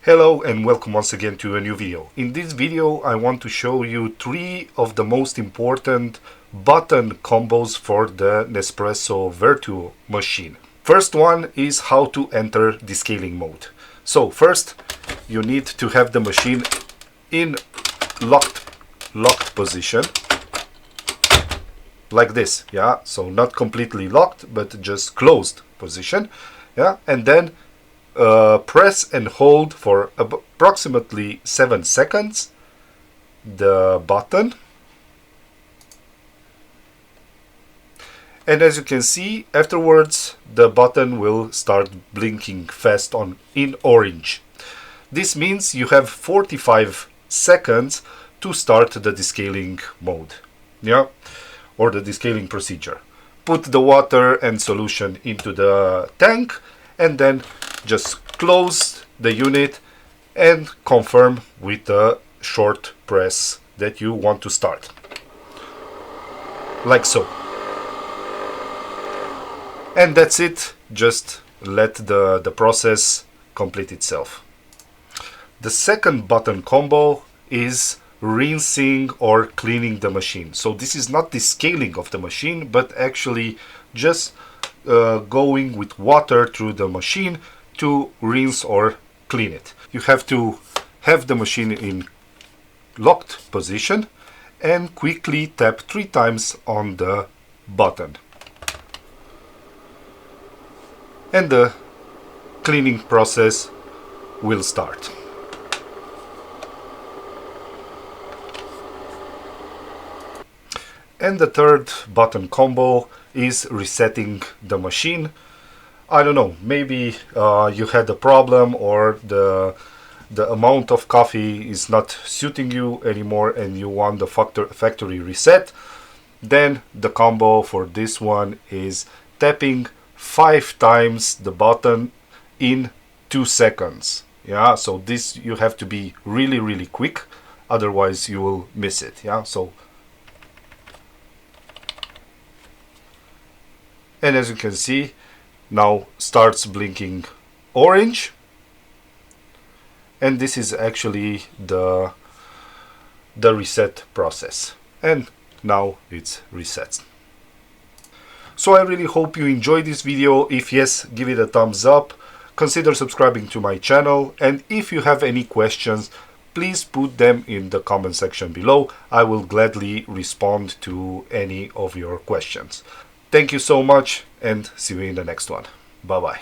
Hello and welcome once again to a new video. In this video I want to show you 3 of the most important button combos for the Nespresso Vertuo machine. First one is how to enter descaling mode. So first you need to have the machine in locked position like this, yeah, so not completely locked but just closed position, yeah, and then press and hold for approximately 7 seconds the button, and as you can see afterwards the button will start blinking fast in orange. This means you have 45 seconds to start the descaling mode, yeah, or the descaling procedure. Put the water and solution into the tank and then just close the unit and confirm with a short press that you want to start. Like so. And that's it. Just let the process complete itself. The second button combo is rinsing or cleaning the machine. So this is not the scaling of the machine, but actually just going with water through the machine to rinse or clean it. You have to have the machine in locked position and quickly tap 3 times on the button. And the cleaning process will start. And the third button combo is resetting the machine. I don't know, maybe you had a problem or the amount of coffee is not suiting you anymore and you want the factory reset. Then the combo for this one is tapping 5 times the button in 2 seconds. Yeah, so this you have to be really quick, otherwise you will miss it. Yeah, so and as you can see, now starts blinking orange, and this is actually the reset process, and now it's reset. So I really hope you enjoyed this video. If yes, give it a thumbs up, consider subscribing to my channel, and if you have any questions, please put them in the comment section below. I will gladly respond to any of your questions. Thank you so much and see you in the next one. Bye bye.